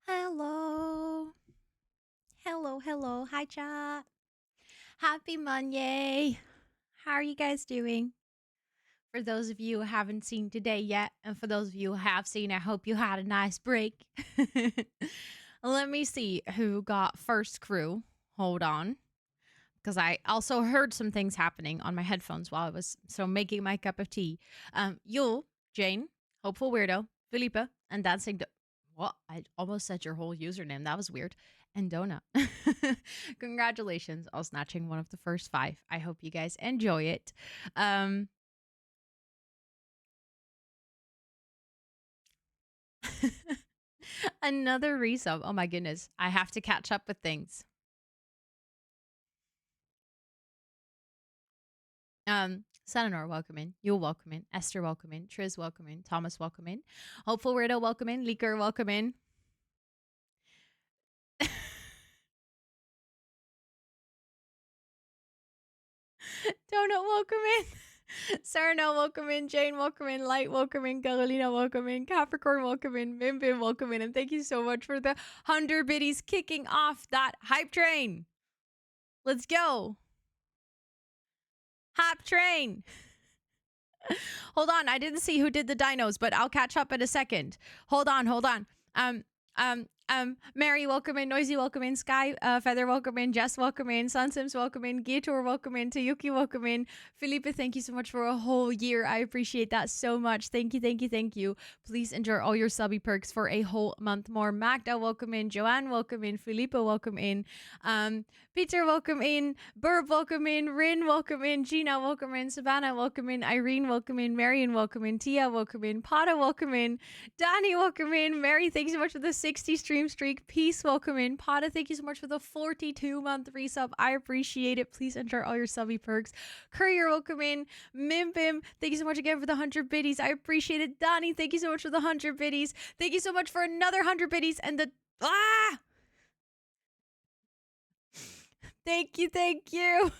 Hello. Hello, hello. Hi, chat. Happy Monday. How are you guys doing? For those of you who haven't seen today yet, and for those of you who have seen, I hope you had a nice break. Let me see who got first crew. Hold on. Because I also heard some things happening on my headphones while I was making my cup of tea. Yul, Jane, Hopeful Weirdo, Felipe, and Dancing. What? I almost said your whole username. That was weird. And Dona. Congratulations on snatching one of the first 5. I hope you guys enjoy it. Another resub. Oh my goodness. I have to catch up with things. Senanor, welcome in. You'll welcome in. Esther, welcome in. Triz, welcome in. Thomas, welcome in. Hopeful Weirdo, welcome in. Leaker, welcome in. Donut, welcome in. Sarno, welcome in. Jane, welcome in. Light, welcome in. Carolina, welcome in. Capricorn, welcome in. Mimbim, welcome in. And thank you so much for the 100 biddies kicking off that hype train. Let's go. Hype train. Hold on. I didn't see who did the dinos, but I'll catch up in a second. Hold on. Mary, welcome in. Noisy, welcome in. Sky, Feather, welcome in. Jess, welcome in. Sunsims, welcome in. Gator, welcome in. Tayuki, welcome in. Felipe, thank you so much for a whole year. I appreciate that so much. Thank you. Please enjoy all your subby perks for a whole month more. Magda, welcome in. Joanne, welcome in. Felipe, welcome in. Peter, welcome in. Burb, welcome in. Rin, welcome in. Gina, welcome in. Savannah, welcome in. Irene, welcome in. Marion, welcome in. Tia, welcome in. Pata, welcome in. Danny, welcome in. Mary, thank you so much for the 60 stream streak. Peace, welcome in. Pata, thank you so much for the 42-month resub. I appreciate it. Please enter all your subby perks. Courier, welcome in. Mimpim, thank you so much again for the 100 biddies. I appreciate it. Donnie, thank you so much for the 100 biddies. Thank you so much for another 100 biddies and the... Thank you.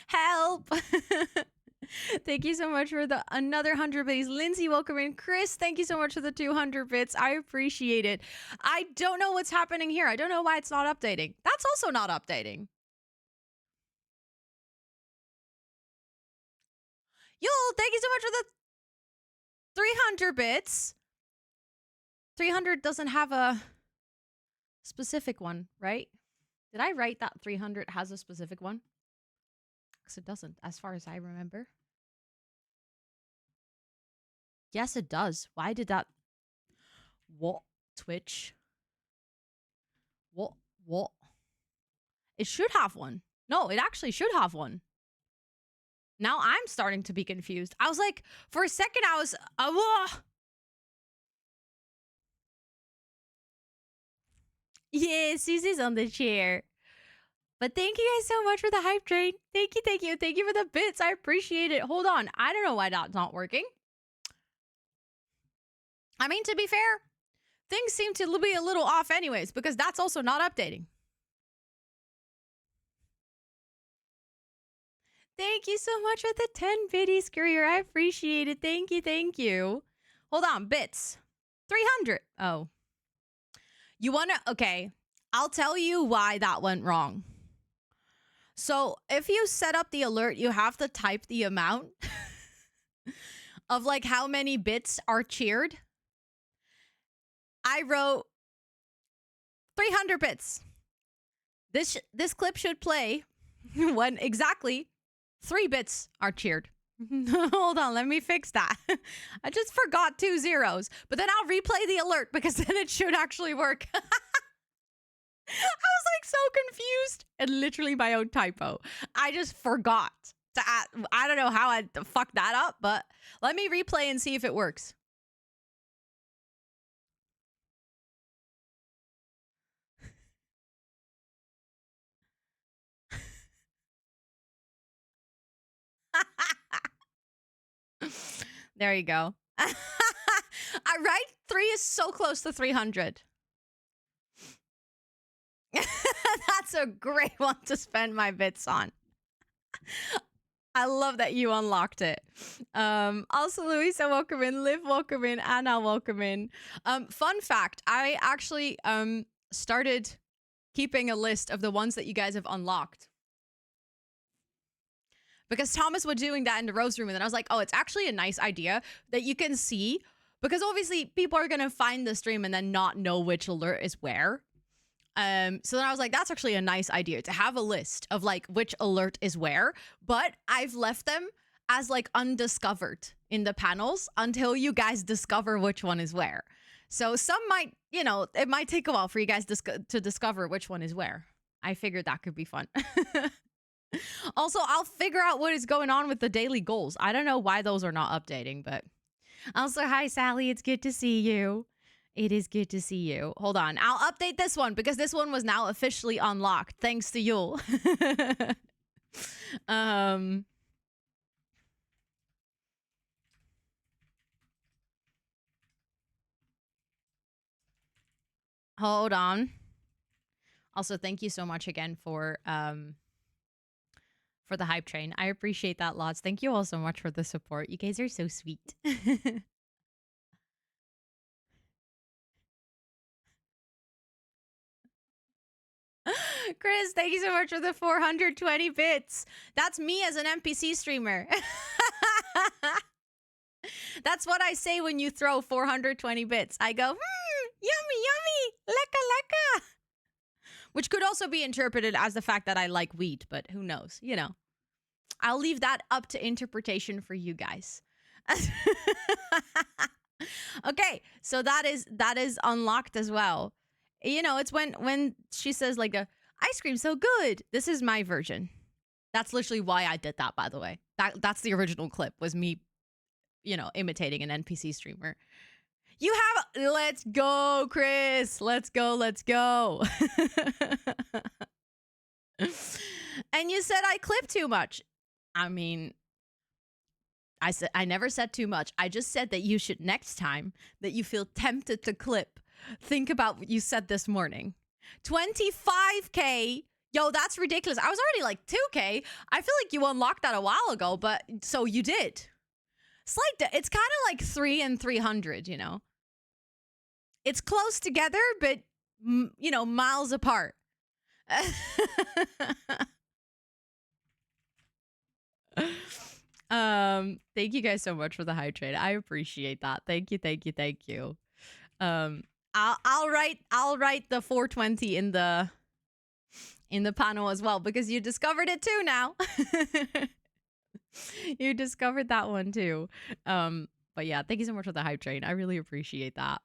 Help. Thank you so much for the another 100 bits. Lindsay, welcome in. Chris, thank you so much for the 200 bits. I appreciate it. I don't know what's happening here. I don't know why it's not updating. That's also not updating. Yul, thank you so much for the 300 bits. 300 doesn't have a specific one, right? Did I write that 300 has a specific one? Because it doesn't, as far as I remember. Yes, it does. Why did that... What? Twitch? What? It should have one. No, it actually should have one. Now I'm starting to be confused. I was like, for a second, I was... Yeah, Susie's on the chair. But thank you guys so much for the hype train. Thank you. Thank you for the bits. I appreciate it. Hold on. I don't know why that's not working. I mean, to be fair, things seem to be a little off anyways, because that's also not updating. Thank you so much for the 10 biddies, Courier. I appreciate it. Thank you. Hold on, bits. 300. Oh. You want to... Okay. I'll tell you why that went wrong. So, if you set up the alert, you have to type the amount of, like, how many bits are cheered. I wrote 300 bits. This clip should play when exactly 3 bits are cheered. Hold on, let me fix that. I just forgot 2 zeros, but then I'll replay the alert because then it should actually work. I was like so confused and literally my own typo. I just forgot to add. I don't know how I fucked that up, but let me replay and see if it works. There you go. I right? 3 is so close to 300. That's a great one to spend my bits on. I love that you unlocked it. Also, Louisa, welcome in. Liv, welcome in. Anna, welcome in. Fun fact, I actually started keeping a list of the ones that you guys have unlocked. Because Thomas was doing that in the Rose room, and then I was like, oh, it's actually a nice idea that you can see. Because obviously, people are going to find the stream and then not know which alert is where. So then I was like, that's actually a nice idea to have a list of like which alert is where, but I've left them as like undiscovered in the panels until you guys discover which one is where. So some might, you know, it might take a while for you guys to discover which one is where. I figured that could be fun. Also, I'll figure out what is going on with the daily goals. I don't know why those are not updating, but also, hi, Sally. It's good to see you. It is good to see you. Hold on. I'll update this one because this one was now officially unlocked thanks to Yule. Hold on. Also, thank you so much again for the hype train. I appreciate that lots. Thank you all so much for the support. You guys are so sweet. Chris, thank you so much for the 420 bits. That's me as an NPC streamer. That's what I say when you throw 420 bits. I go, yummy, yummy, lecka, lecka. Which could also be interpreted as the fact that I like wheat, but who knows? You know, I'll leave that up to interpretation for you guys. Okay, so that is unlocked as well. You know, it's when she says like ice cream so good. This is my version. That's literally why I did that, by the way. That's the original clip, was me, you know, imitating an NPC streamer. You have, let's go, Chris. Let's go, let's go. And you said I clip too much. I mean, I never said too much. I just said that you should, next time that you feel tempted to clip, think about what you said this morning. 25K. Yo, that's ridiculous. I was already like 2K. I feel like you unlocked that a while ago, but so you did. It's kind of like 3 and 300, you know. It's close together, but, you know, miles apart. Thank you guys so much for the hype trade. I appreciate that. Thank you, thank you, thank you. I'll write the 420 in the panel as well, because you discovered it too now. You discovered that one too. But yeah, thank you so much for the hype train. I really appreciate that.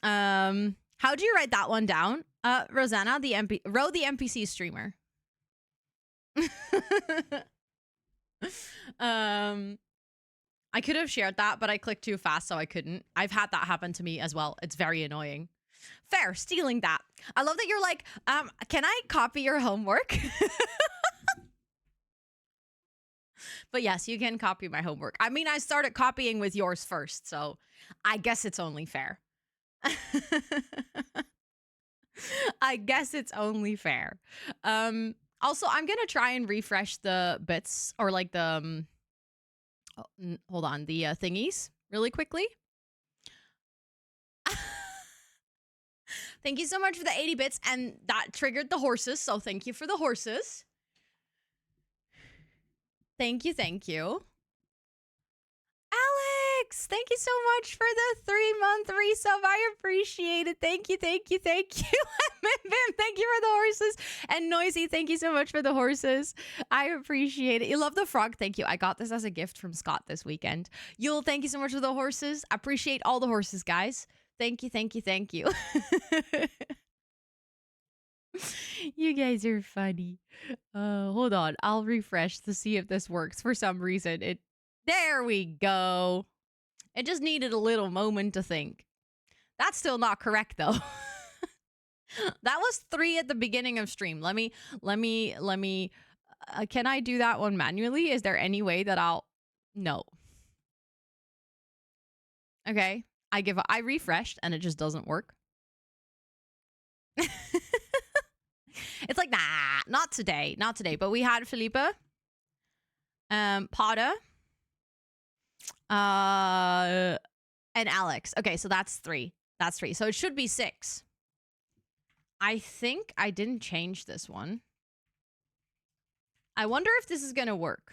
How do you write that one down? Rosanna, the NPC streamer. I could have shared that, but I clicked too fast, so I couldn't. I've had that happen to me as well. It's very annoying. Fair, stealing that. I love that you're like, can I copy your homework? But yes, you can copy my homework. I mean, I started copying with yours first, so I guess it's only fair. I guess it's only fair. Also, I'm gonna try and refresh the bits, or like the hold on, the thingies really quickly. Thank you so much for the 80 bits, and that triggered the horses, so thank you for the horses. Thank you, thank you. Alex, thank you so much for the 3-month resub. I appreciate it. Thank you, thank you, thank you. Bim, thank you for the horses. And Noisy, thank you so much for the horses. I appreciate it. You love the frog. Thank you. I got this as a gift from Scott this weekend. Yule, thank you so much for the horses. I appreciate all the horses, guys. Thank you, thank you, thank you. You guys are funny. Hold on. I'll refresh to see if this works. For some reason, there we go. It just needed a little moment to think. That's still not correct, though. That was 3 at the beginning of stream. Let me, can I do that one manually? Is there any way that no. Okay. I refreshed and it just doesn't work. It's like, nah, not today. Not today. But we had Felipe. Pada, and Alex. Okay, so that's 3. That's 3. So it should be 6. I think I didn't change this one. I wonder if this is going to work.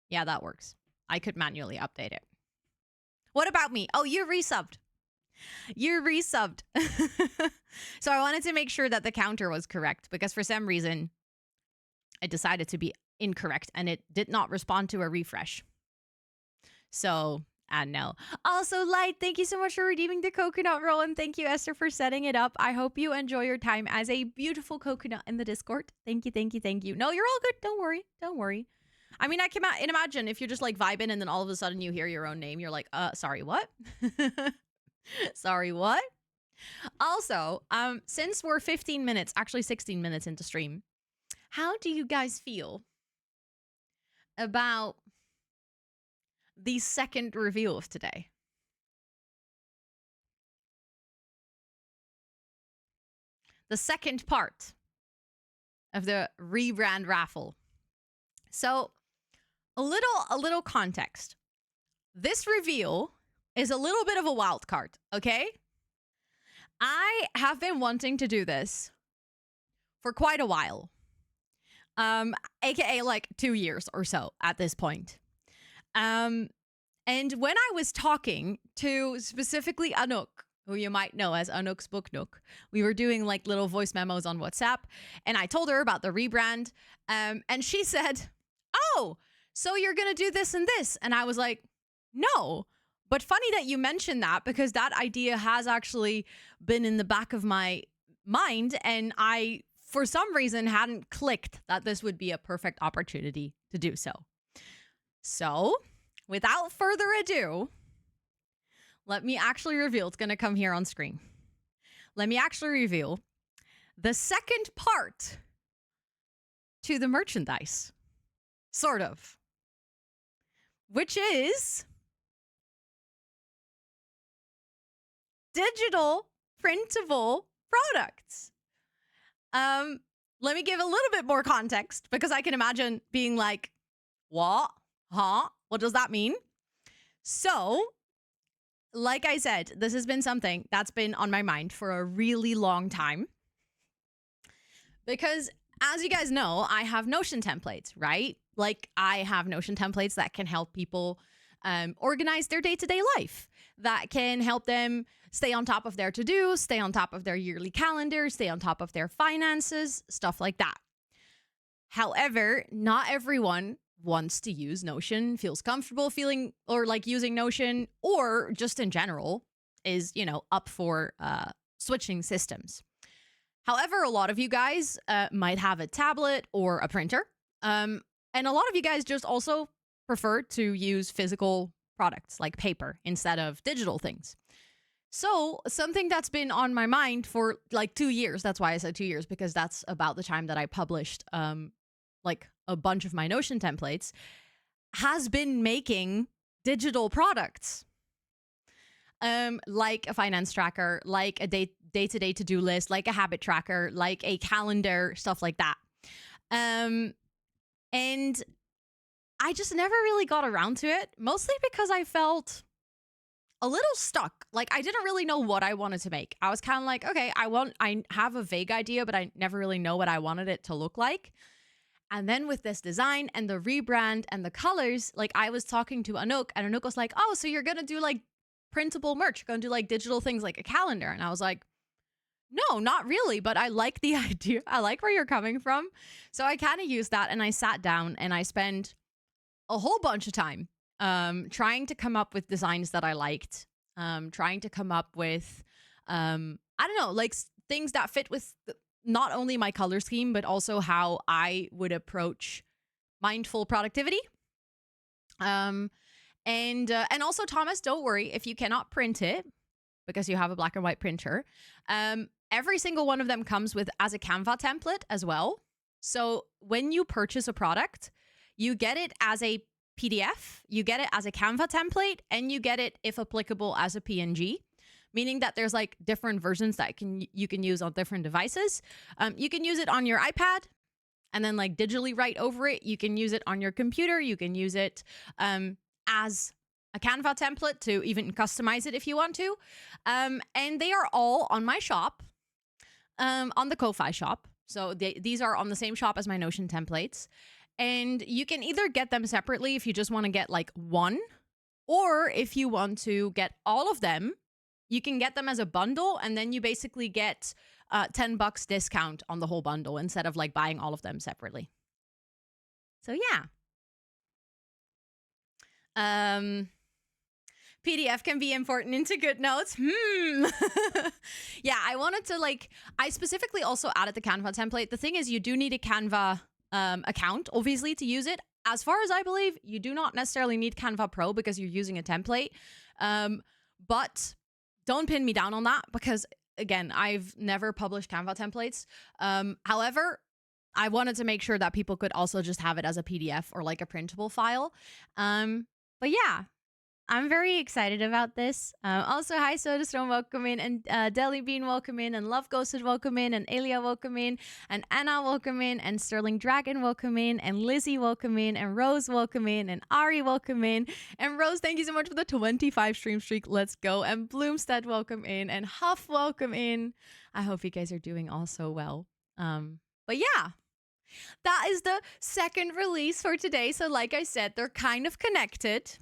Yeah, that works. I could manually update it. What about me? Oh, you're resubbed. You're resubbed. So I wanted to make sure that the counter was correct because for some reason it decided to be incorrect and it did not respond to a refresh. So, no. Also, Light, thank you so much for redeeming the coconut roll, and thank you, Esther, for setting it up. I hope you enjoy your time as a beautiful coconut in the Discord. Thank you, thank you, thank you. No, you're all good. Don't worry. Don't worry. I mean, I can imagine if you're just like vibing and then all of a sudden you hear your own name, you're like, sorry, what? Sorry, what? Also, since we're 15 minutes, actually 16 minutes into stream, how do you guys feel about the second reveal of today? The second part of the rebrand raffle. So, a little context. This reveal is a little bit of a wild card, okay? I have been wanting to do this for quite a while. AKA like 2 years or so at this point. And when I was talking to specifically Anouk, who you might know as Anouk's Book Nook, we were doing like little voice memos on WhatsApp, and I told her about the rebrand, and she said, "Oh, so you're gonna do this and this?" And I was like, "No." But funny that you mentioned that because that idea has actually been in the back of my mind, and I, for some reason, hadn't clicked that this would be a perfect opportunity to do so. So, without further ado, let me actually reveal, it's going to come here on screen. Let me actually reveal the second part to the merchandise, sort of, which is digital printable products. Let me give a little bit more context because I can imagine being like, what? Huh? What does that mean? So, like I said, this has been something that's been on my mind for a really long time. Because as you guys know, I have Notion templates, right? Like I have Notion templates that can help people organize their day-to-day life, that can help them stay on top of their to-do, stay on top of their yearly calendar, stay on top of their finances, stuff like that. However, not everyone wants to use Notion, feels comfortable feeling or like using Notion, or just in general is, up for switching systems. However, a lot of you guys might have a tablet or a printer. And a lot of you guys just also prefer to use physical products like paper instead of digital things. So something that's been on my mind for like 2 years, that's why I said 2 years, because that's about the time that I published like a bunch of my Notion templates, has been making digital products. Like a finance tracker, like a day-to-day to-do list, like a habit tracker, like a calendar, stuff like that. And I just never really got around to it, mostly because I felt a little stuck. Like I didn't really know what I wanted to make. I was kind of like, okay, I have a vague idea, but I never really know what I wanted it to look like. And then with this design and the rebrand and the colors, like I was talking to Anouk, and Anouk was like, oh, so you're going to do like printable merch, you're going to do like digital things like a calendar. And I was like, no, not really, but I like the idea. I like where you're coming from. So I kind of used that, and I sat down and I spent a whole bunch of time trying to come up with designs that I liked, trying to come up with, I don't know, like things that fit with not only my color scheme, but also how I would approach mindful productivity. And also, Thomas, don't worry if you cannot print it because you have a black and white printer. Every single one of them comes with as a Canva template as well. So when you purchase a product, you get it as a PDF, you get it as a Canva template, and you get it, if applicable, as a PNG, meaning that there's like different versions that you can use on different devices. You can use it on your iPad, and then like digitally write over it. You can use it on your computer. You can use it as a Canva template to even customize it if you want to. And they are all on my shop, on the Ko-Fi shop. So these are on the same shop as my Notion templates. And you can either get them separately if you just want to get like one, or if you want to get all of them, you can get them as a bundle, and then you basically get $10 discount on the whole bundle instead of like buying all of them separately. So yeah. PDF can be important into GoodNotes. Yeah, I wanted to like, I specifically also added the Canva template. The thing is, you do need a Canva account, obviously, to use it. As far as I believe, you do not necessarily need Canva Pro because you're using a template. But don't pin me down on that because, again, I've never published Canva templates. However, I wanted to make sure that people could also just have it as a PDF or like a printable file. But yeah, I'm very excited about this. Also, hi SodaStone, welcome in, and Deli Bean, welcome in, and Love Ghosted, welcome in, and Elia, welcome in, and Anna, welcome in, and Sterling Dragon, welcome in, and Lizzie, welcome in, and Rose, welcome in, and Ari, welcome in, and Rose, thank you so much for the 25 stream streak. Let's go. And Bloomstead, welcome in, and Huff, welcome in. I hope you guys are doing all so well. But yeah. That is the second release for today. So like I said, they're kind of connected,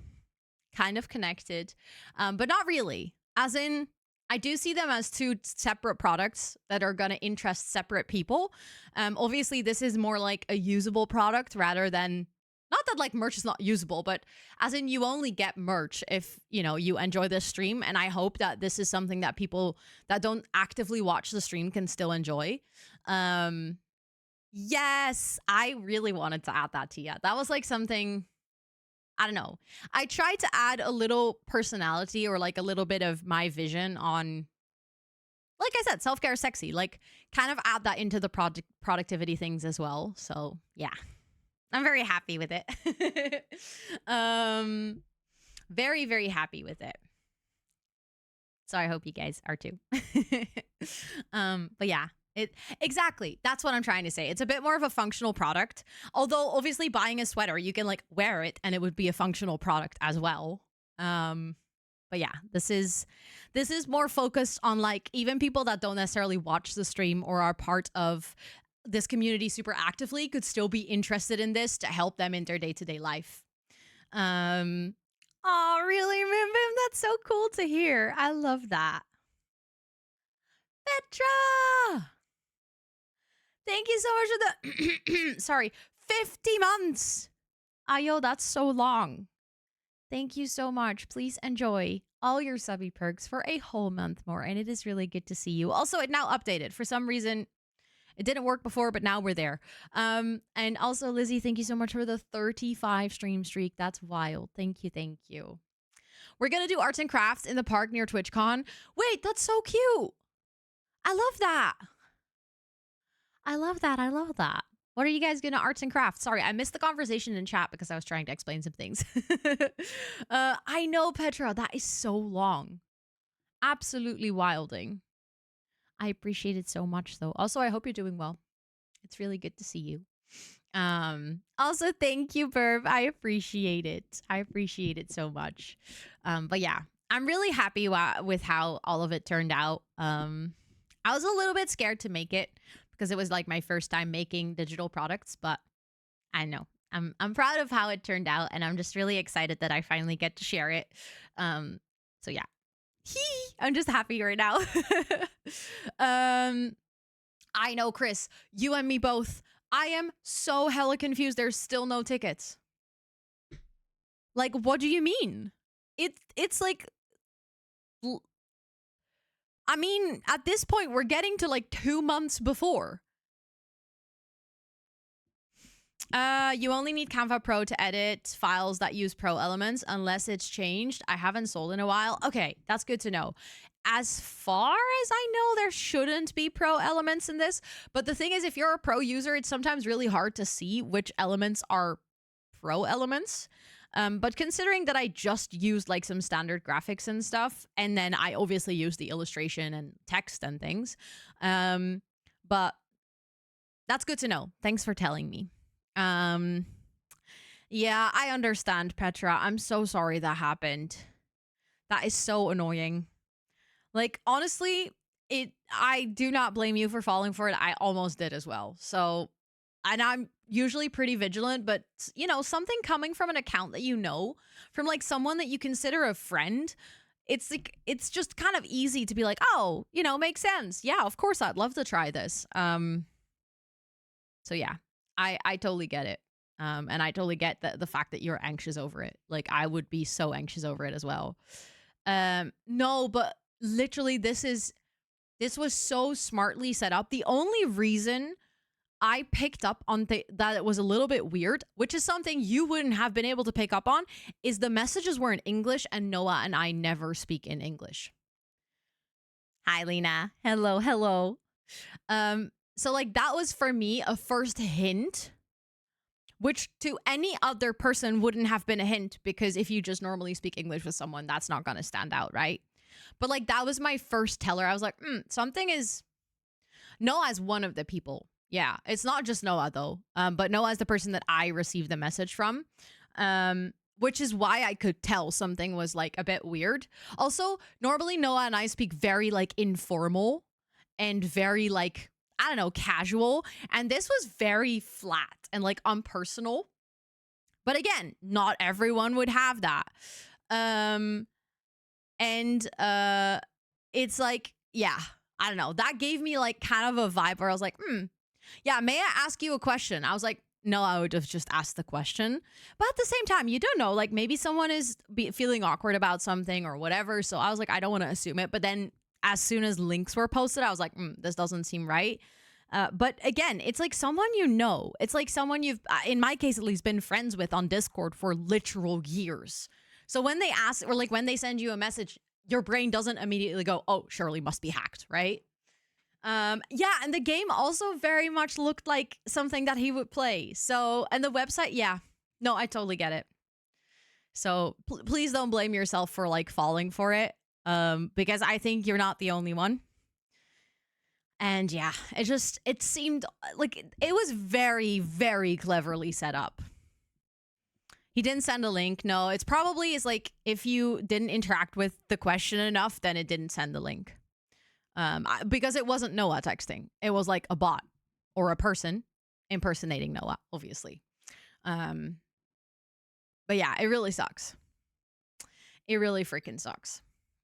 but not really. As in, I do see them as two separate products that are going to interest separate people. Obviously, this is more like a usable product rather than, not that like merch is not usable, but as in you only get merch if, you know, you enjoy this stream. And I hope that this is something that people that don't actively watch the stream can still enjoy. Yes, I really wanted to add that to you. That was like something, I don't know. I tried to add a little personality or like a little bit of my vision on, like I said, self-care is sexy. Like kind of add that into the productivity things as well. So yeah, I'm very happy with it. Very, very happy with it. So I hope you guys are too. But yeah. Exactly. That's what I'm trying to say. It's a bit more of a functional product. Although obviously buying a sweater, you can like wear it and it would be a functional product as well. But yeah, this is more focused on like even people that don't necessarily watch the stream or are part of this community super actively could still be interested in this to help them in their day-to-day life. Oh, really, Mimbim? That's so cool to hear. I love that. Petra! Thank you so much for the, sorry, 50 months. Ayo, that's so long. Thank you so much. Please enjoy all your subby perks for a whole month more. And it is really good to see you. Also, it now updated. For some reason, it didn't work before, but now we're there. And also, Lizzie, thank you so much for the 35 stream streak. That's wild. Thank you. Thank you. We're going to do arts and crafts in the park near TwitchCon. Wait, that's so cute. I love that. I love that. I love that. What are you guys going to arts and crafts? Sorry, I missed the conversation in chat because I was trying to explain some things. I know, Petra. That is so long. Absolutely wilding. I appreciate it so much, though. Also, I hope you're doing well. It's really good to see you. Also, thank you, Burb. I appreciate it. I appreciate it so much. But yeah, I'm really happy with how all of it turned out. I was a little bit scared to make it because it was like my first time making digital products, but I know I'm proud of how it turned out, and I'm just really excited that I finally get to share it. So yeah, I'm just happy right now. I know, Chris, you and me both. I am so hella confused. There's still no tickets. Like, what do you mean? It's like, I mean, at this point, we're getting to like 2 months before. You only need Canva Pro to edit files that use Pro elements unless it's changed. I haven't sold in a while. Okay, that's good to know. As far as I know, there shouldn't be Pro elements in this. But the thing is, if you're a Pro user, it's sometimes really hard to see which elements are Pro elements. But considering that I just used like some standard graphics and stuff, and then I obviously used the illustration and text and things. But That's good to know. Thanks for telling me. Um, yeah, I understand, Petra. I'm so sorry that happened. That is so annoying. Like, honestly, I do not blame you for falling for it. I almost did as well. So, and I'm usually pretty vigilant, but something coming from an account that from like someone that you consider a friend, it's like it's just kind of easy to be like, "Oh, makes sense. Yeah, of course I'd love to try this." So yeah, I totally get it. And I totally get the fact that you're anxious over it. Like I would be so anxious over it as well. No, but literally this was so smartly set up. The only reason I picked up on that it was a little bit weird, which is something you wouldn't have been able to pick up on, is the messages were in English and Noah and I never speak in English. Hi, Lena. Hello, hello. So like that was for me a first hint, which to any other person wouldn't have been a hint because if you just normally speak English with someone, that's not going to stand out, right? But like that was my first teller. I was like, something is Noah's one of the people. Yeah, it's not just Noah though. But Noah is the person that I received the message from. Which is why I could tell something was like a bit weird. Also, normally Noah and I speak very like informal and very like, I don't know, casual. And this was very flat and like unpersonal. But again, not everyone would have that. It's like, yeah, I don't know. That gave me like kind of a vibe where I was like, yeah, may I ask you a question? I was like, no, I would have just asked the question. But at the same time, you don't know. Like maybe someone is feeling awkward about something or whatever. So I was like, I don't want to assume it. But then as soon as links were posted, I was like, this doesn't seem right. But again, it's like someone you know. It's like someone you've, in my case at least, been friends with on Discord for literal years. So when they ask, or like when they send you a message, your brain doesn't immediately go, oh, surely must be hacked, right? Yeah, and the game also very much looked like something that he would play. So, and the website, yeah. No, I totally get it. So please don't blame yourself for like falling for it. Because I think you're not the only one. And yeah, it seemed like it was very, very cleverly set up. He didn't send a link. No, it's probably is like if you didn't interact with the question enough, then it didn't send the link. Because it wasn't Noah texting. It was like a bot or a person impersonating Noah, obviously. But yeah, it really sucks. It really freaking sucks.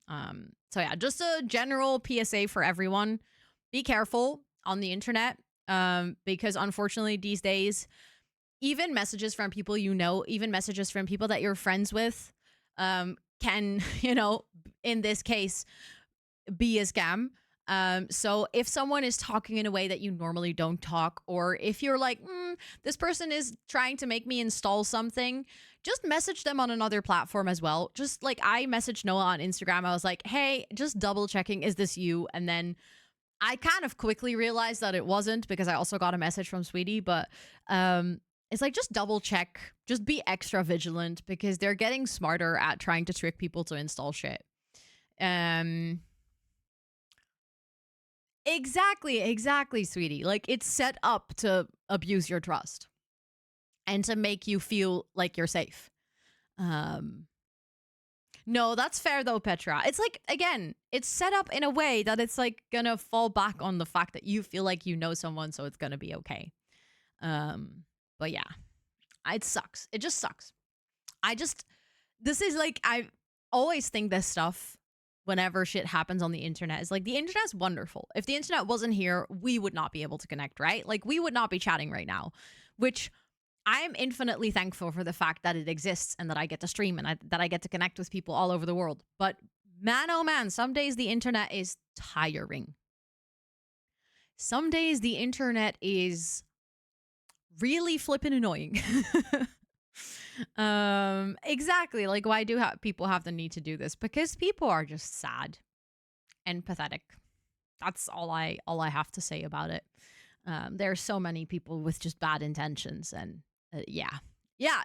So yeah, just a general PSA for everyone. Be careful on the internet. Because unfortunately these days, even messages from people even messages from people that you're friends with, can, in this case, be a scam. So if someone is talking in a way that you normally don't talk, or if you're like, this person is trying to make me install something, just message them on another platform as well. Just like I messaged Noah on Instagram. I was like, hey, just double checking, is this you? And then I kind of quickly realized that it wasn't because I also got a message from Sweetie, but it's like just double check, just be extra vigilant because they're getting smarter at trying to trick people to install shit. Exactly, Sweetie. Like it's set up to abuse your trust and to make you feel like you're safe. No, that's fair though, Petra. It's like, again, it's set up in a way that it's like gonna fall back on the fact that you feel like you know someone, so it's gonna be okay. But yeah, it sucks. It just sucks. This is like, I always think this stuff whenever shit happens on the internet is like, the internet's wonderful. If the internet wasn't here, we would not be able to connect, right? Like we would not be chatting right now, which I'm infinitely thankful for the fact that it exists and that I get to stream and that I get to connect with people all over the world. But man, oh man, some days the internet is tiring. Some days the internet is really flippin' annoying. Exactly. Like, why do people have the need to do this? Because people are just sad and pathetic. That's all I have to say about it. There are so many people with just bad intentions, and yeah,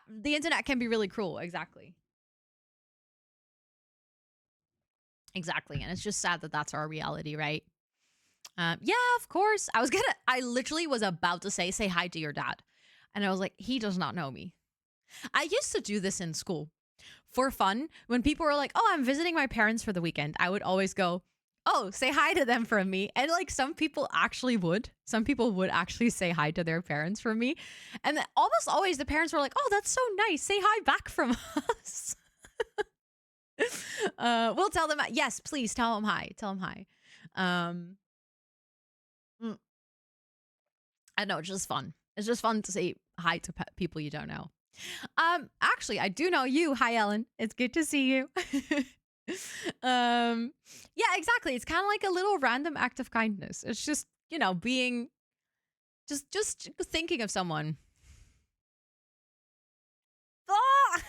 the internet can be really cruel. Exactly, and it's just sad that that's our reality, right? Yeah, of course. I literally was about to say hi to your dad. And I was like, he does not know me. I used to do this in school for fun. When people were like, oh, I'm visiting my parents for the weekend, I would always go, oh, say hi to them from me. And like some people actually would. Some people would actually say hi to their parents from me. And then almost always the parents were like, oh, that's so nice. Say hi back from us. We'll tell them. Yes, please tell them hi. Tell them hi. Mm, I know, it's just fun. It's just fun to say hi to people you don't know. Actually, I do know you. Hi, Ellen. It's good to see you. Yeah, exactly. It's kind of like a little random act of kindness. It's just, being just thinking of someone. Ah!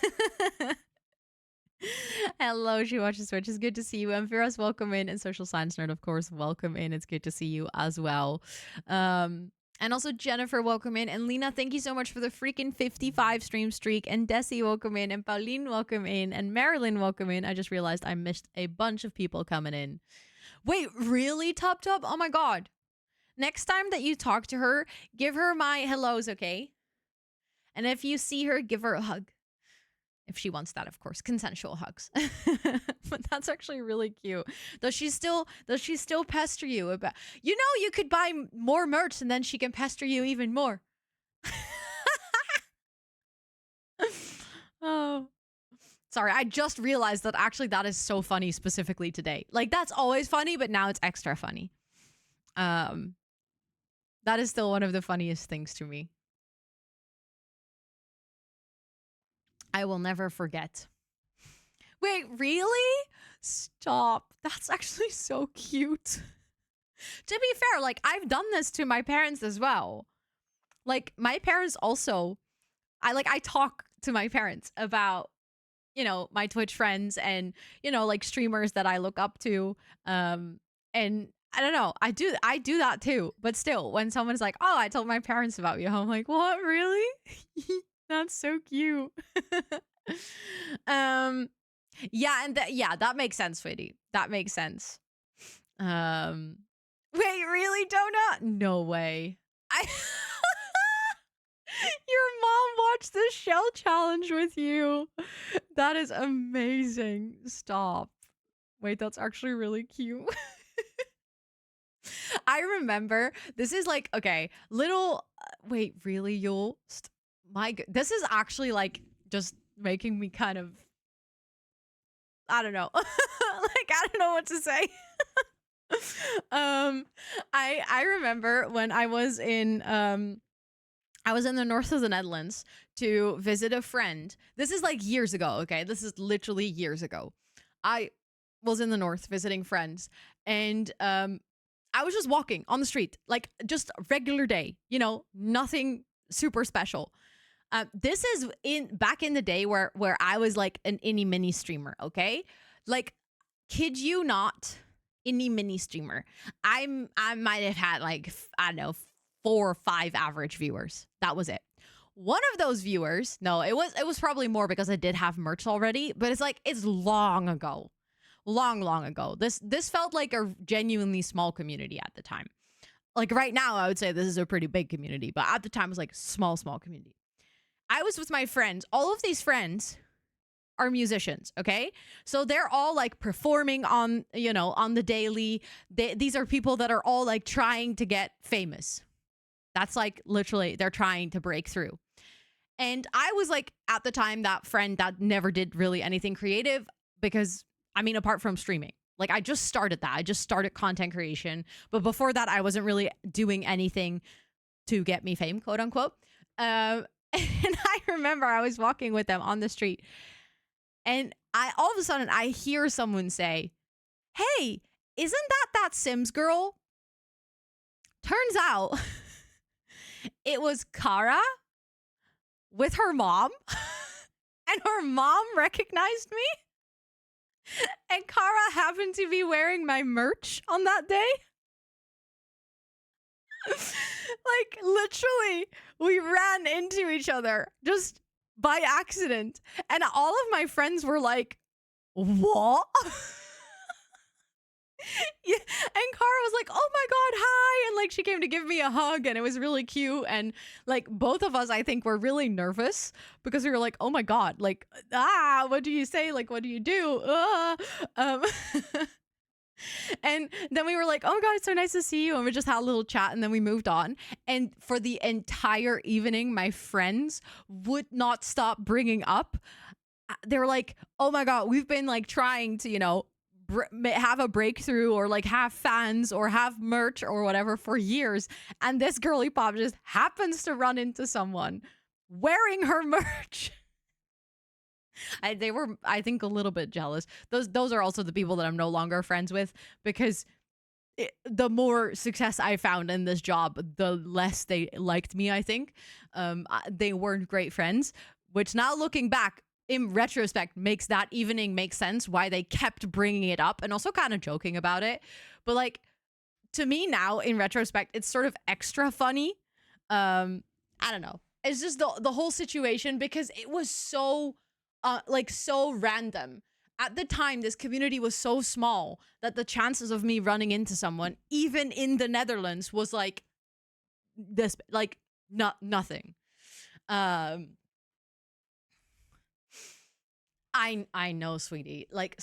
Hello, she watches Twitch. It's good to see you. Amphiras, welcome in. And Social Science Nerd, of course, welcome in. It's good to see you as well. And also Jennifer, welcome in. And Lena, thank you so much for the freaking 55 stream streak. And Desi, welcome in. And Pauline, welcome in. And Marilyn, welcome in. I just realized I missed a bunch of people coming in. Wait, really, Top Top? Oh my god. Next time that you talk to her, give her my hellos, okay? And if you see her, give her a hug. If she wants that, of course. Consensual hugs. But that's actually really cute. Does she still pester you about, you could buy more merch and then she can pester you even more. Oh. Sorry, I just realized that actually that is so funny specifically today. Like that's always funny, but now it's extra funny. That is still one of the funniest things to me. I will never forget. Wait, really? Stop. That's actually so cute. To be fair, like, I've done this to my parents as well. Like, my parents also, I talk to my parents about, my Twitch friends and, like, streamers that I look up to. And I don't know, I do that too. But still, when someone's like, oh, I told my parents about you, I'm like, what, really? That's so cute. Yeah, and that makes sense, sweetie. That makes sense. Wait, really, Donut? No way. Your mom watched the shell challenge with you. That is amazing. Stop. Wait, that's actually really cute. I remember, this is like, okay, little, wait, really, Yule? This is actually like just making me kind of, I don't know. Like, I don't know what to say. I remember when I was in the north of the Netherlands to visit a friend. This is like years ago, okay? This is literally years ago. I was in the north visiting friends, and I was just walking on the street, like just a regular day, nothing super special. This is back in the day where I was like an innie mini streamer, okay? Like, kid you not, innie mini streamer. I might have had like, I don't know, 4 or 5 average viewers. That was it. One of those viewers, no, it was probably more because I did have merch already, but it's long ago. Long ago. This felt like a genuinely small community at the time. Like right now, I would say this is a pretty big community, but at the time it was like small community. I was with my friends. All of these friends are musicians, okay? So they're all like performing on, on the daily. These are people that are all like trying to get famous. That's like literally they're trying to break through. And I was like at the time that friend that never did really anything creative because, I mean, apart from streaming. Like I just started that. I just started content creation. But before that, I wasn't really doing anything to get me fame, quote unquote. And I remember I was walking with them on the street. And all of a sudden, I hear someone say, hey, isn't that Sims girl? Turns out it was Kara with her mom. And her mom recognized me. And Kara happened to be wearing my merch on that day. Like, literally, we ran into each other just by accident. And all of my friends were like, what? Yeah, and Cara was like, "Oh my god, hi!" And like she came to give me a hug, and it was really cute. And like both of us, I think, were really nervous because we were like, "Oh my god, like what do you say? Like, what do you do?" Um, and then we were like, "Oh my god, it's so nice to see you," and we just had a little chat, and then we moved on. And for the entire evening, my friends would not stop bringing up. They were like, "Oh my god, we've been like trying to, have a breakthrough or like have fans or have merch or whatever for years, and this girly pop just happens to run into someone wearing her merch." They were, I think, a little bit jealous. Those are also the people that I'm no longer friends with because the more success I found in this job, the less they liked me, I think. They weren't great friends, which now looking back, in retrospect, makes that evening make sense why they kept bringing it up and also kind of joking about it. But like, to me now, in retrospect, it's sort of extra funny. I don't know. It's just the whole situation because it was so so random. At the time, this community was so small that the chances of me running into someone, even in the Netherlands, was like this, like nothing. I know, sweetie. Like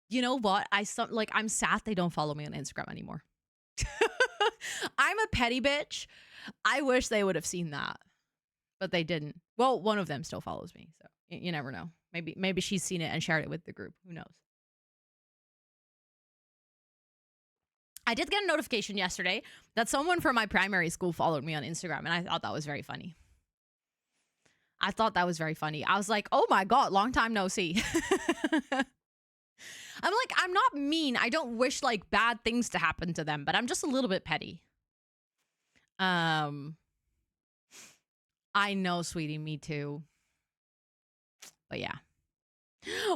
you know what? I'm sad they don't follow me on Instagram anymore. I'm a petty bitch. I wish they would have seen that, but they didn't. Well, one of them still follows me, so you never know. Maybe she's seen it and shared it with the group. Who knows? I did get a notification yesterday that someone from my primary school followed me on Instagram, and I thought that was very funny. I thought that was very funny. I was like, "Oh my god, long time no see." I'm like, I'm not mean. I don't wish like bad things to happen to them, but I'm just a little bit petty. I know, sweetie, me too. But yeah.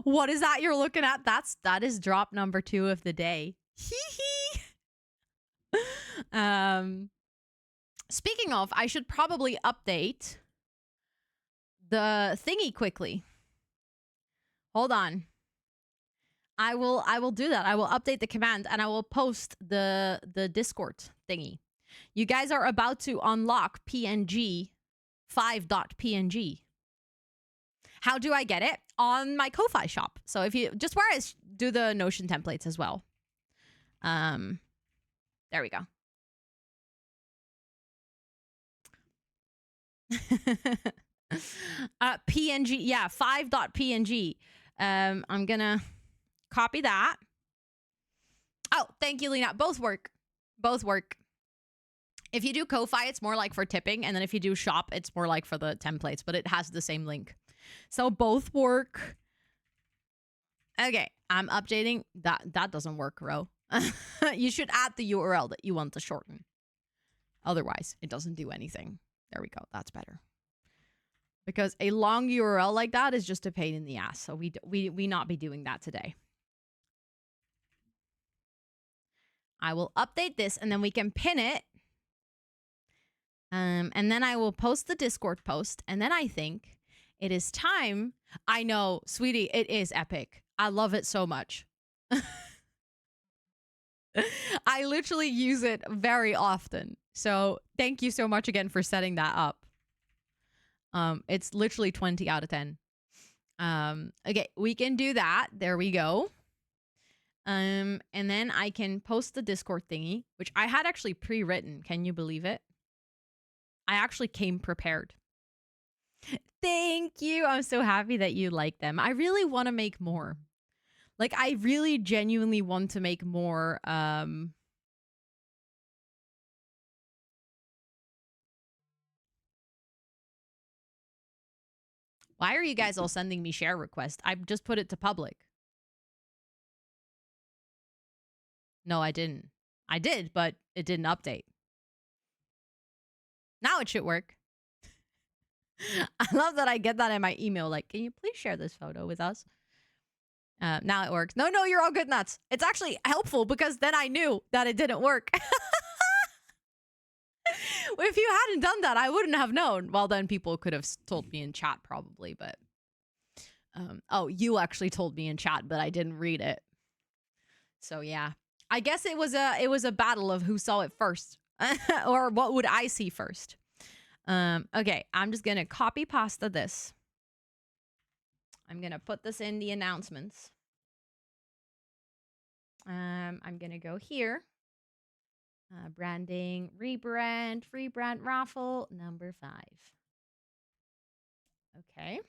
What is that you're looking at? That is drop number 2 of the day. Hee hee. Speaking of, I should probably update the thingy quickly. Hold on. I will do that. I will update the command and I will post the Discord thingy. You guys are about to unlock PNG 5.png. How do I get it? On my Ko-Fi shop. So if you just where I do the Notion templates as well. There we go. PNG, yeah, 5.png. I'm gonna copy that. Oh, thank you, Lena. Both work. Both work. If you do Ko-Fi, it's more like for tipping, and then if you do shop, it's more like for the templates, but it has the same link. So both work. Okay, I'm updating. That doesn't work, Ro. You should add the URL that you want to shorten. Otherwise, it doesn't do anything. There we go. That's better. Because a long URL like that is just a pain in the ass. So we not be doing that today. I will update this and then we can pin it. And then I will post the Discord post. And then I think it is time. I know, sweetie, it is epic. I love it so much. I literally use it very often. So thank you so much again for setting that up. It's literally 20 out of 10. Okay, we can do that. There we go. And then I can post the Discord thingy, which I had actually pre-written. Can you believe it? I actually came prepared. Thank you. I'm so happy that you like them. I really want to make more. Like, I really genuinely want to make more, Why are you guys all sending me share requests? I just put it to public. No, I didn't. I did, but it didn't update. Now it should work. I love that I get that in my email. Like, can you please share this photo with us? Now it works. No, you're all good nuts. It's actually helpful because then I knew that it didn't work. If you hadn't done that, I wouldn't have known. Well, then people could have told me in chat probably, but... oh, you actually told me in chat, but I didn't read it. So, yeah. I guess it was a battle of who saw it first. Or what would I see first? Okay, I'm just gonna copy pasta this. I'm gonna put this in the announcements. I'm gonna go here. Branding, rebrand, free brand raffle, number 5. Okay.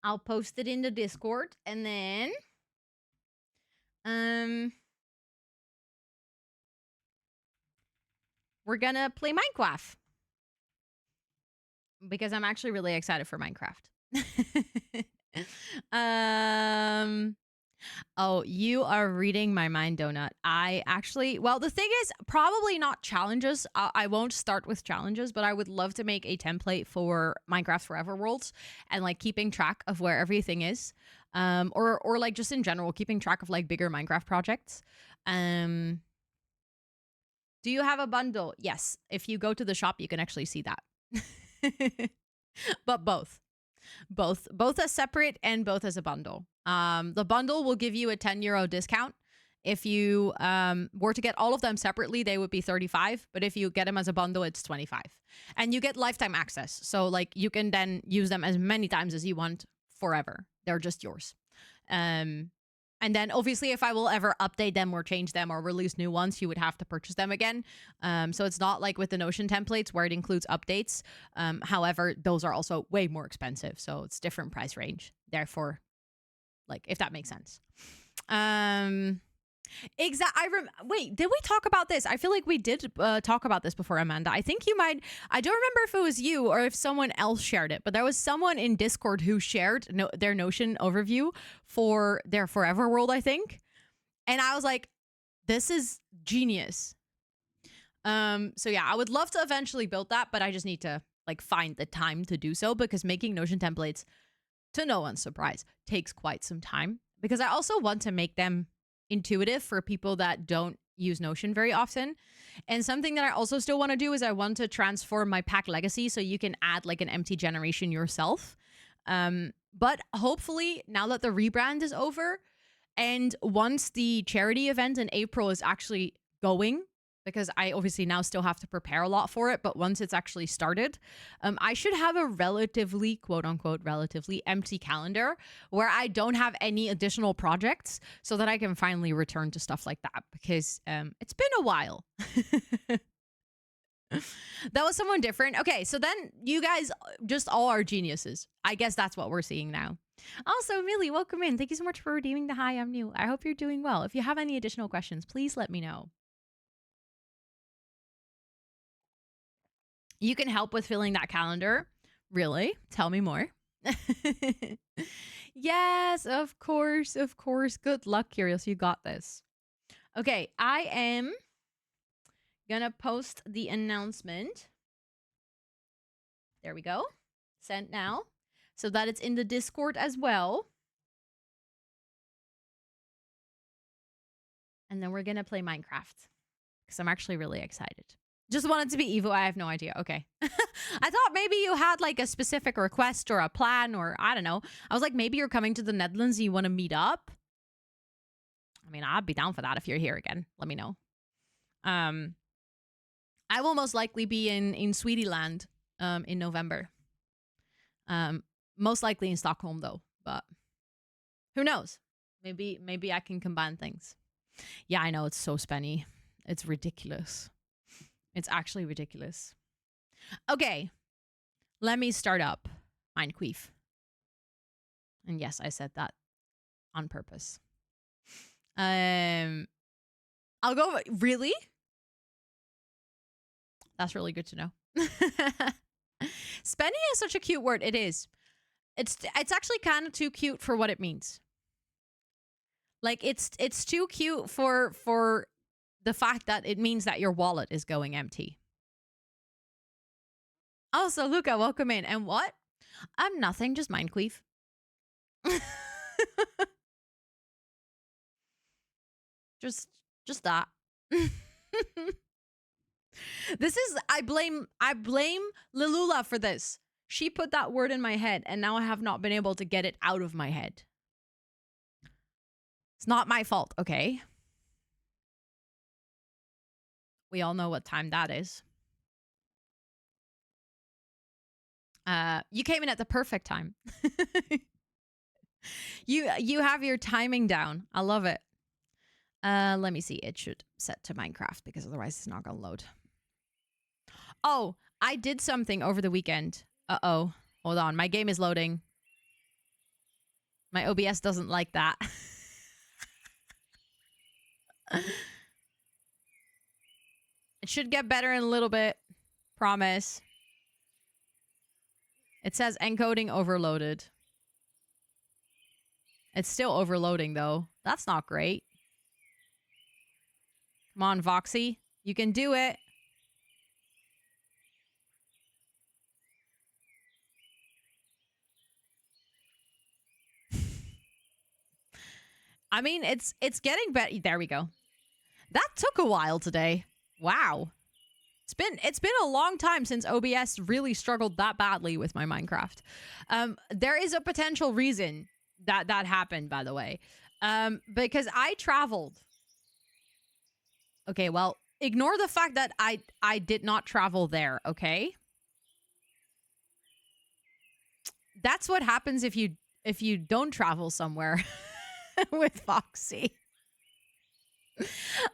I'll post it in the Discord and then we're gonna play Minecraft. Because I'm actually really excited for Minecraft. Oh, you are reading my mind, Donut. I actually, well, the thing is, probably not challenges. I won't start with challenges, but I would love to make a template for Minecraft Forever Worlds and like keeping track of where everything is. Or like just in general, keeping track of like bigger Minecraft projects. Do you have a bundle? Yes. If you go to the shop, you can actually see that. But both as separate and both as a bundle. The bundle will give you a €10 discount. If you were to get all of them separately, they would be 35, but if you get them as a bundle, it's 25. And you get lifetime access, so like you can then use them as many times as you want forever. They're just yours. And then obviously if I will ever update them or change them or release new ones, you would have to purchase them again. So it's not like with the Notion templates where it includes updates. However, those are also way more expensive. So it's different price range. Therefore, like, if that makes sense. Wait, did we talk about this? I feel like we did talk about this before, Amanda. I think you might. I don't remember if it was you or if someone else shared it, but there was someone in Discord who shared their Notion overview for their Forever World, I think. And I was like, this is genius. So yeah, I would love to eventually build that, but I just need to like find the time to do so because making Notion templates, to no one's surprise, takes quite some time because I also want to make them intuitive for people that don't use Notion very often. And something that I also still want to do is I want to transform my pack legacy so you can add like an empty generation yourself. But hopefully now that the rebrand is over and once the charity event in April is actually going, because I obviously now still have to prepare a lot for it, but once it's actually started, I should have a relatively, quote unquote, relatively empty calendar where I don't have any additional projects so that I can finally return to stuff like that because it's been a while. That was someone different. Okay, so then you guys just all are geniuses. I guess that's what we're seeing now. Also, Millie, welcome in. Thank you so much for redeeming the hi, I'm new. I hope you're doing well. If you have any additional questions, please let me know. You can help with filling that calendar. Really? Tell me more. Yes, of course, of course. Good luck, Curious. You got this. Okay, I am gonna post the announcement. There we go. Sent now. So that it's in the Discord as well. And then we're gonna play Minecraft. Because I'm actually really excited. Just wanted to be Evo. I have no idea. Okay. I thought maybe you had like a specific request or a plan or I don't know. I was like, maybe you're coming to the Netherlands and you want to meet up. I mean, I'd be down for that if you're here again. Let me know. I will most likely be in Sweetie Land in November. Most likely in Stockholm though, but who knows? Maybe I can combine things. Yeah, I know it's so spenny. It's ridiculous. It's actually ridiculous. Okay, let me start up Minecraft. And yes, I said that on purpose. I'll go. Really? That's really good to know. Spenny is such a cute word. It is. It's actually kind of too cute for what it means. Like it's too cute for the fact that it means that your wallet is going empty. Also, Luca, welcome in. And what? I'm nothing, just Minecraft. just that. This is I blame Lilula for this. She put that word in my head and now I have not been able to get it out of my head. It's not my fault, okay? We all know what time that is. You came in at the perfect time. You have your timing down. I love it. Let me see. It should set to Minecraft because otherwise it's not gonna load. Oh, I did something over the weekend. Uh-oh. Hold on. My game is loading. My OBS doesn't like that. It should get better in a little bit. Promise. It says encoding overloaded. It's still overloading, though. That's not great. Come on, Voxy. You can do it. I mean, it's getting better. There we go. That took a while today. Wow. It's been a long time since OBS really struggled that badly with my Minecraft. There is a potential reason that happened, by the way. Because I traveled. Okay, well, ignore the fact that I did not travel there, okay? That's what happens if you don't travel somewhere with Foxy.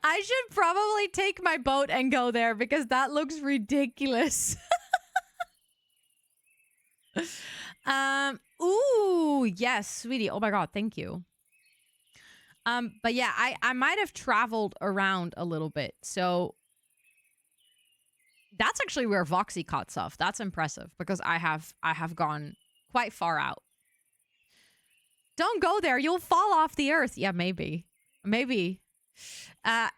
I should probably take my boat and go there because that looks ridiculous. Ooh, yes, sweetie. Oh my god, thank you. But yeah, I might have traveled around a little bit. So that's actually where Voxy caught stuff. That's impressive because I have gone quite far out. Don't go there. You'll fall off the earth. Yeah, maybe. Maybe.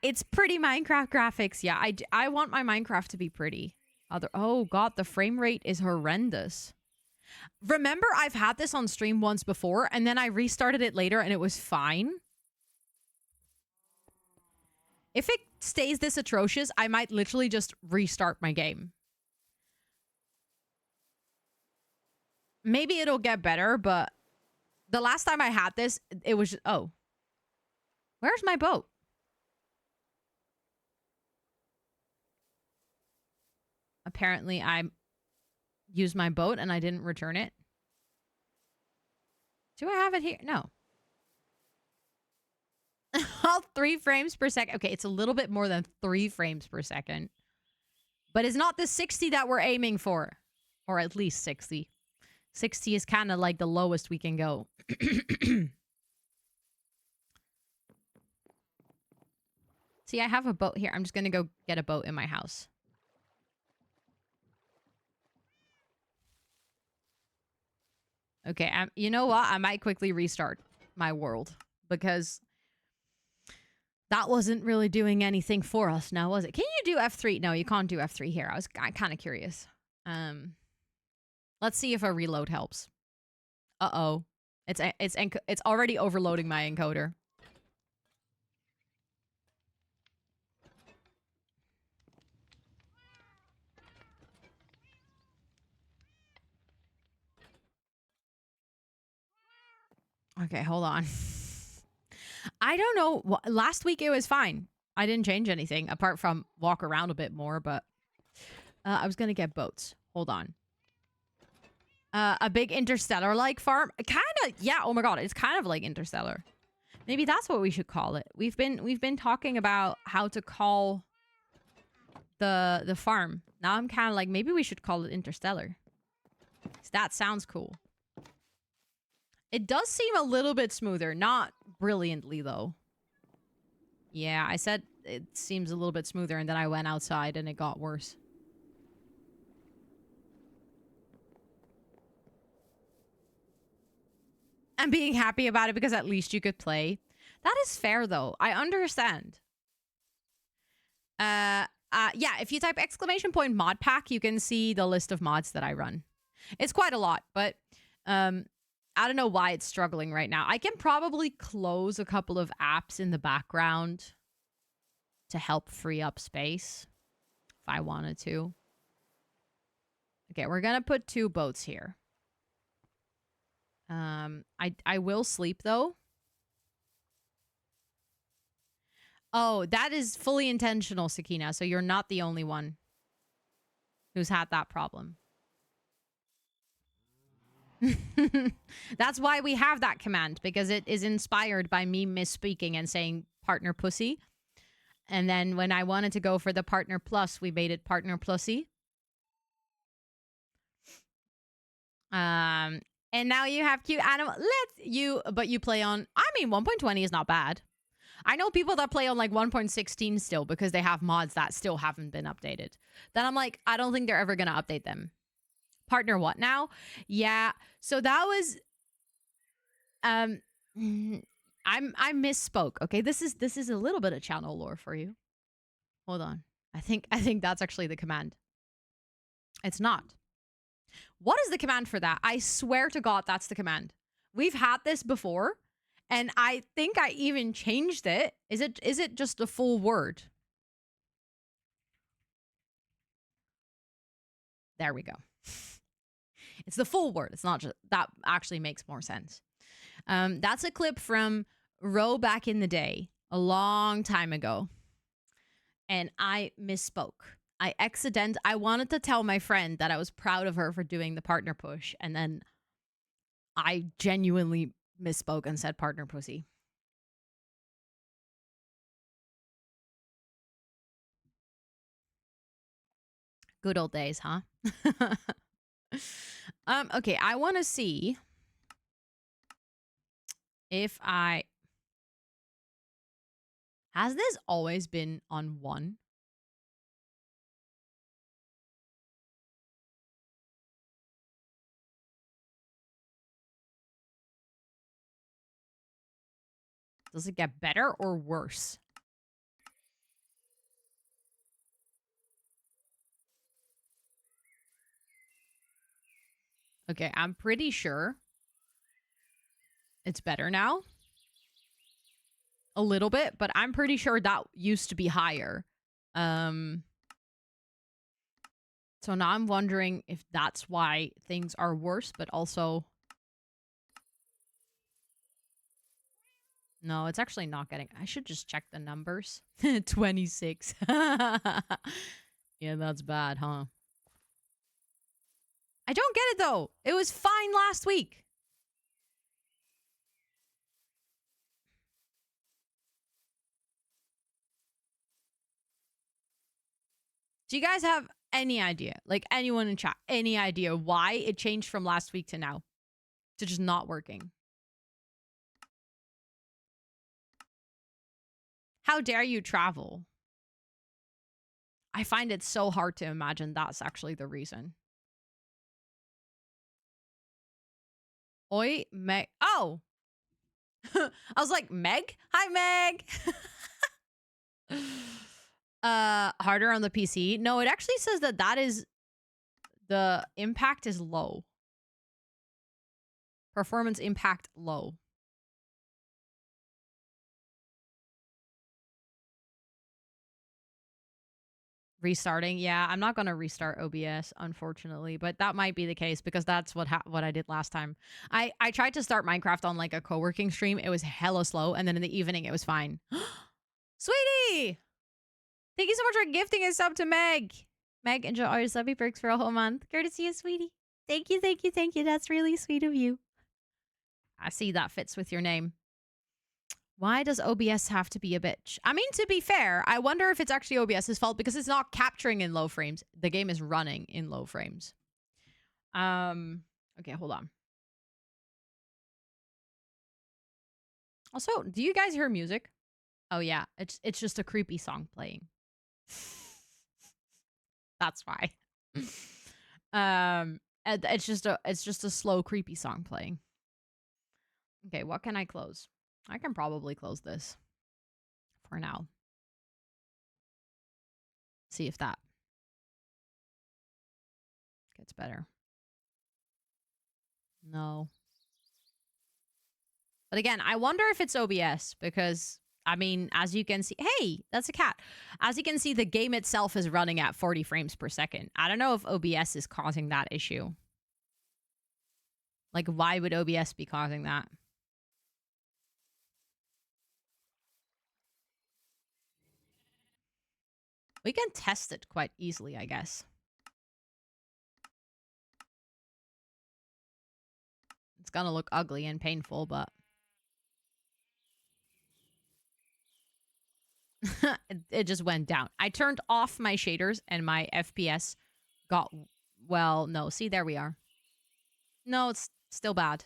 It's pretty Minecraft graphics. Yeah, I want my Minecraft to be pretty. Oh god, the frame rate is horrendous. Remember, I've had this on stream once before, and then I restarted it later, and it was fine. If it stays this atrocious, I might literally just restart my game. Maybe it'll get better, but the last time I had this, it was just, oh. Where's my boat? Apparently, I used my boat and I didn't return it. Do I have it here? No. All 3 frames per second. Okay, it's a little bit more than 3 frames per second. But it's not the 60 that we're aiming for. Or at least 60. 60 is kind of like the lowest we can go. See, I have a boat here. I'm just going to go get a boat in my house. Okay, you know what? I might quickly restart my world. Because that wasn't really doing anything for us now, was it? Can you do F3? No, you can't do F3 here. I was kind of curious. Let's see if a reload helps. Uh-oh. It's already overloading my encoder. Okay, hold on. I don't know. Last week it was fine. I didn't change anything apart from walk around a bit more, but I was going to get boats. Hold on. A big Interstellar-like farm? Kind of, yeah, oh my god, it's kind of like Interstellar. Maybe that's what we should call it. We've been talking about how to call the farm. Now I'm kind of like, maybe we should call it Interstellar. That sounds cool. It does seem a little bit smoother. Not brilliantly, though. Yeah, I said it seems a little bit smoother, and then I went outside and it got worse. I'm being happy about it because at least you could play. That is fair, though. I understand. Yeah, if you type !mod pack, you can see the list of mods that I run. It's quite a lot, but I don't know why it's struggling right now. I can probably close a couple of apps in the background to help free up space if I wanted to. Okay, we're gonna put 2 boats here. I will sleep though. Oh, that is fully intentional, Sakina. So you're not the only one who's had that problem. That's why we have that command, because it is inspired by me misspeaking and saying partner pussy. And then when I wanted to go for the partner plus, we made it partner plussy. And now you have cute animal. But you play on, I mean, 1.20 is not bad. I know people that play on like 1.16 still because they have mods that still haven't been updated. Then I'm like, I don't think they're ever going to update them. Partner what now? Yeah. So that was I misspoke. Okay, this is a little bit of channel lore for you. Hold on. I think that's actually the command. It's not. What is the command for that? I swear to God, that's the command. We've had this before, and I think I even changed it. Is it just a full word? There we go. It's the full word. It's not just that actually makes more sense. That's a clip from Ro back in the day, a long time ago. And I misspoke. I wanted to tell my friend that I was proud of her for doing the partner push. And then I genuinely misspoke and said partner pussy. Good old days, huh? Okay, I want to see if has this always been on 1? Does it get better or worse? Okay, I'm pretty sure it's better now. A little bit, but I'm pretty sure that used to be higher. So now I'm wondering if that's why things are worse, but also... No, it's actually not getting... I should just check the numbers. 26. Yeah, that's bad, huh? I don't get it, though. It was fine last week. Do you guys have any idea? Like, anyone in chat, any idea why it changed from last week to now? To just not working? How dare you travel? I find it so hard to imagine that's actually the reason. Oi, Meg. Oh! I was like, Meg? Hi, Meg! Harder on the PC? No, it actually says that is... The impact is low. Performance impact low. Restarting, yeah, I'm not gonna restart OBS, unfortunately, but that might be the case because that's what I did last time. I tried to start Minecraft on like a co-working stream. It was hella slow, and then in the evening it was fine. Sweetie, thank you so much for gifting a sub to Meg. Meg, enjoy all your subby perks for a whole month. Courtesy of Sweetie. Thank you, thank you, thank you. That's really sweet of you. I see that fits with your name. Why does OBS have to be a bitch? I mean, to be fair, I wonder if it's actually OBS's fault because it's not capturing in low frames. The game is running in low frames. Okay, hold on. Also, do you guys hear music? Oh yeah, it's just a creepy song playing. That's why. It's just a slow creepy song playing. Okay, what can I close? I can probably close this for now. See if that gets better. No. But again, I wonder if it's OBS because, I mean, as you can see... Hey, that's a cat. As you can see, the game itself is running at 40 frames per second. I don't know if OBS is causing that issue. Like, why would OBS be causing that? We can test it quite easily, I guess. It's gonna look ugly and painful, but... it just went down. I turned off my shaders and my FPS got... Well, no. See, there we are. No, it's still bad.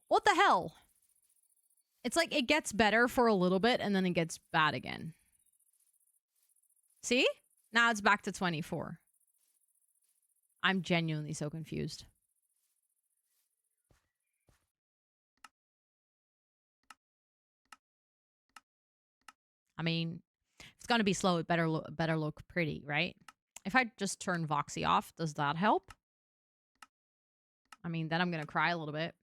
What the hell? It's like it gets better for a little bit and then it gets bad again. See? Now it's back to 24. I'm genuinely so confused. I mean, if it's gonna be slow, it better look pretty, right? If I just turn Voxy off, does that help? I mean, then I'm gonna cry a little bit.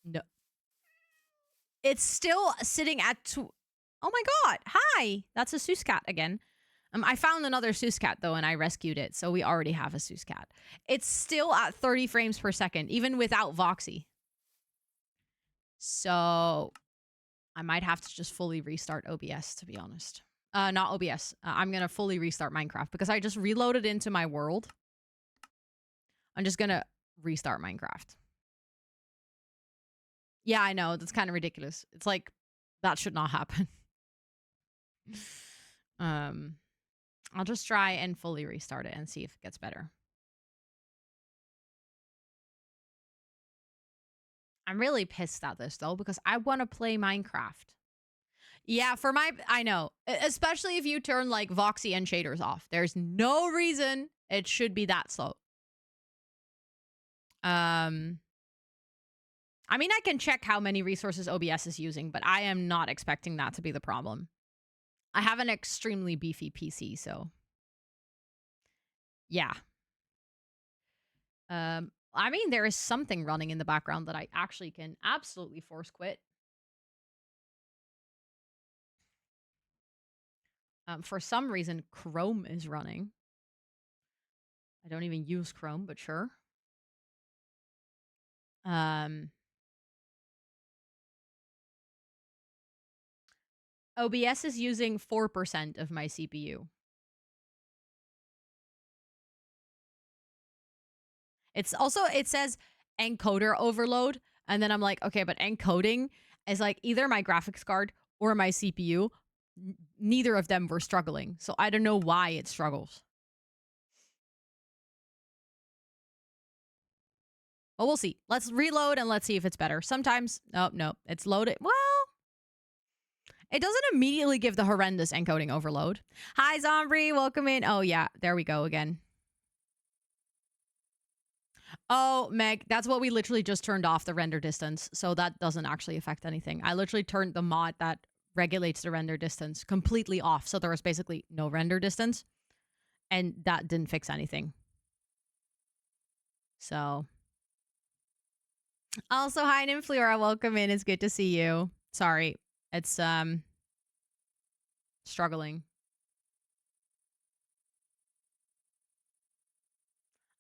No. It's still sitting at two. Oh my god. Hi. That's a Seuss cat again. I found another Seuss cat, though, and I rescued it, so we already have a Seuss cat. It's still at 30 frames per second, even without Voxy. So I might have to just fully restart OBS, to be honest. Not OBS. I'm going to fully restart Minecraft because I just reloaded into my world. I'm just going to restart Minecraft. Yeah, I know. That's kind of ridiculous. It's like, that should not happen. I'll just try and fully restart it and see if it gets better. I'm really pissed at this, though, because I want to play Minecraft. Yeah, for my... I know. Especially if you turn, like, Voxy and shaders off. There's no reason it should be that slow. I mean, I can check how many resources OBS is using, but I am not expecting that to be the problem. I have an extremely beefy PC, so... Yeah. I mean, there is something running in the background that I actually can absolutely force quit. For some reason, Chrome is running. I don't even use Chrome, but sure. OBS is using 4% of my CPU. It's also, it says encoder overload. And then I'm like, okay, but encoding is like either my graphics card or my CPU. Neither of them were struggling. So I don't know why it struggles. Well, we'll see. Let's reload and let's see if it's better. Sometimes, no, it's loaded. Well, it doesn't immediately give the horrendous encoding overload. Hi, Zombie. Welcome in. Oh, yeah. There we go again. Oh, Meg, that's what we literally just turned off, the render distance. So that doesn't actually affect anything. I literally turned the mod that regulates the render distance completely off. So there was basically no render distance. And that didn't fix anything. So. Also, hi, Inflora. Welcome in. It's good to see you. Sorry. It's, struggling.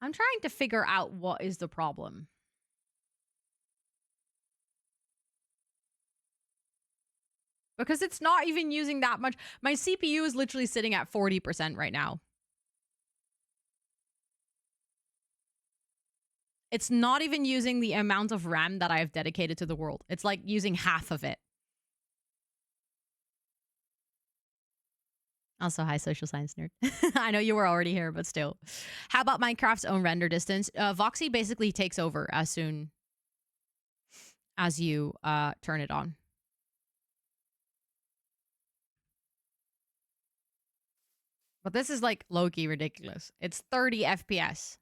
I'm trying to figure out what is the problem. Because it's not even using that much. My CPU is literally sitting at 40% right now. It's not even using the amount of RAM that I have dedicated to the world. It's like using half of it. Also, hi, social science nerd. I know you were already here, but still. How about Minecraft's own render distance? Voxy basically takes over as soon as you turn it on. But this is like low-key ridiculous. It's 30 FPS.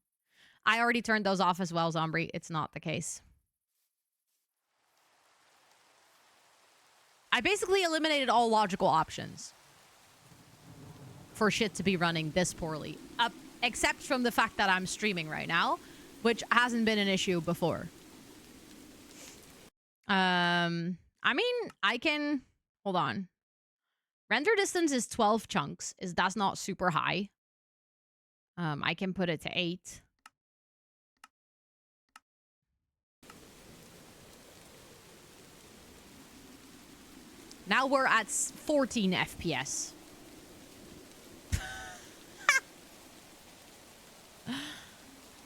I already turned those off as well, Zombie. It's not the case. I basically eliminated all logical options for shit to be running this poorly. Except from the fact that I'm streaming right now, which hasn't been an issue before. I mean, I can... Hold on. Render distance is 12 chunks. That's not super high. I can put it to 8. Now we're at 14 FPS.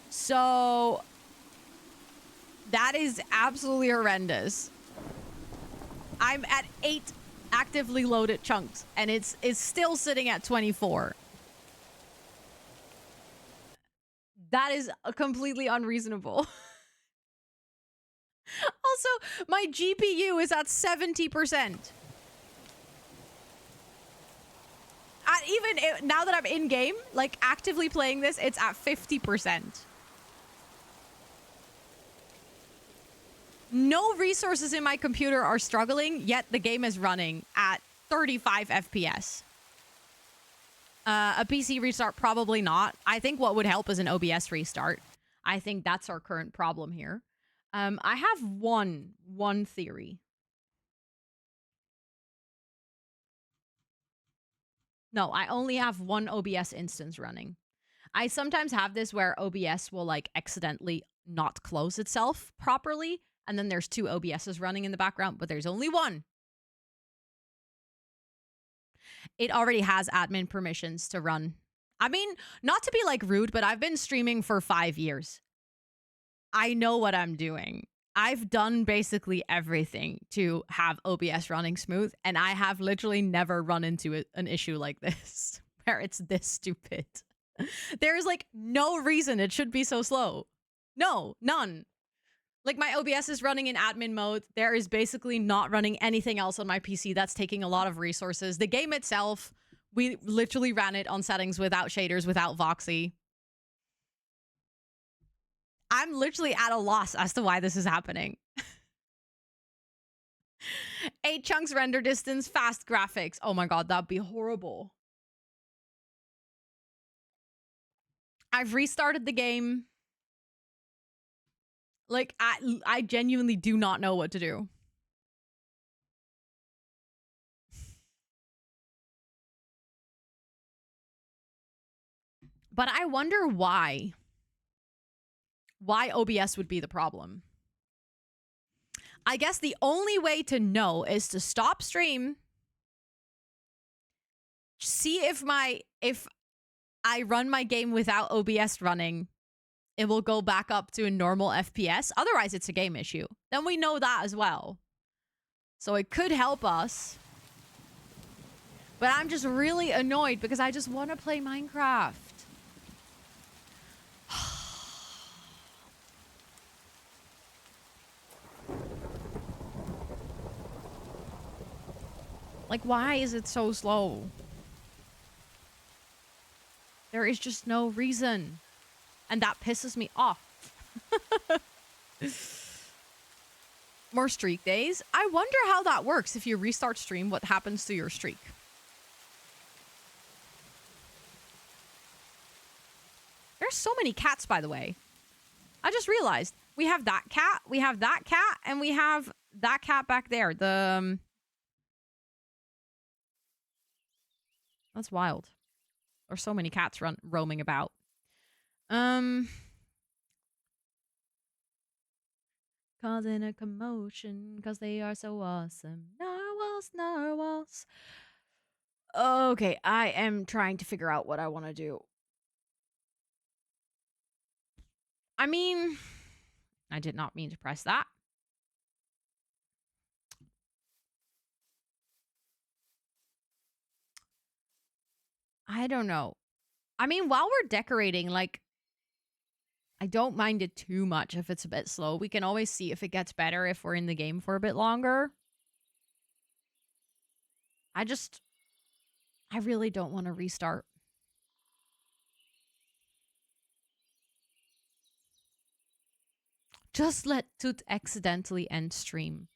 So that is absolutely horrendous. I'm at 8 actively loaded chunks, and it's still sitting at 24. That is completely unreasonable. Also, my GPU is at 70%. Now that I'm in game, like actively playing this, it's at 50%. No resources in my computer are struggling, yet the game is running at 35 FPS. A PC restart, probably not. I think what would help is an OBS restart. I think that's our current problem here. I have one theory. No, I only have one OBS instance running. I sometimes have this where OBS will like accidentally not close itself properly, and then there's 2 OBSs running in the background, but there's only one. It already has admin permissions to run. I mean, not to be like rude, but I've been streaming for 5 years. I know what I'm doing. I've done basically everything to have OBS running smooth, and I have literally never run into an issue like this, where it's this stupid. There's like no reason it should be so slow. No, none. Like my OBS is running in admin mode. There is basically not running anything else on my PC. That's taking a lot of resources. The game itself, we literally ran it on settings without shaders, without Voxy. I'm literally at a loss as to why this is happening. 8 chunks render distance, fast graphics. Oh my god, that'd be horrible. I've restarted the game. Like, I genuinely do not know what to do. But I wonder why. Why OBS would be the problem. I guess the only way to know is to stop stream, see if I run my game without OBS running, it will go back up to a normal FPS. Otherwise, it's a game issue. Then we know that as well. So it could help us. But I'm just really annoyed because I just want to play Minecraft. Like, why is it so slow? There is just no reason. And that pisses me off. More streak days. I wonder how that works. If you restart stream, what happens to your streak? There's so many cats, by the way. I just realized we have that cat, and we have that cat back there. That's wild. There's so many cats roaming about. Causing a commotion because they are so awesome. Narwhals. Okay, I am trying to figure out what I want to do. I mean, I did not mean to press that. I don't know. I mean, while we're decorating, like, I don't mind it too much if it's a bit slow. We can always see if it gets better if we're in the game for a bit longer. I really don't want to restart. Just let Toot accidentally end stream.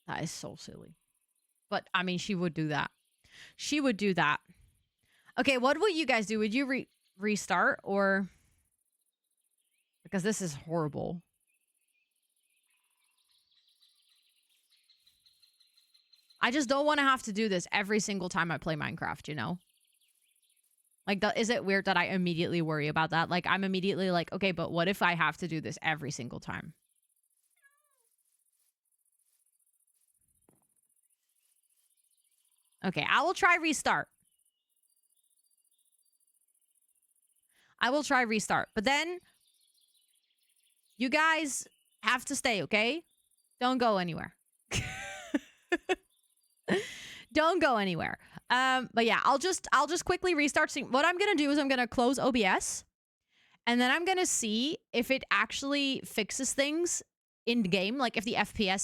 That is so silly. But, I mean, she would do that. She would do that. Okay, what would you guys do? Would you restart or... Because this is horrible. I just don't want to have to do this every single time I play Minecraft, you know? Like, is it weird that I immediately worry about that? Like, I'm immediately like, okay, but what if I have to do this every single time? Okay, I will try restart. But then you guys have to stay, okay? Don't go anywhere. Don't go anywhere. But yeah, I'll just quickly restart. What I'm gonna do is I'm gonna close OBS, and then I'm gonna see if it actually fixes things in game, like if the FPS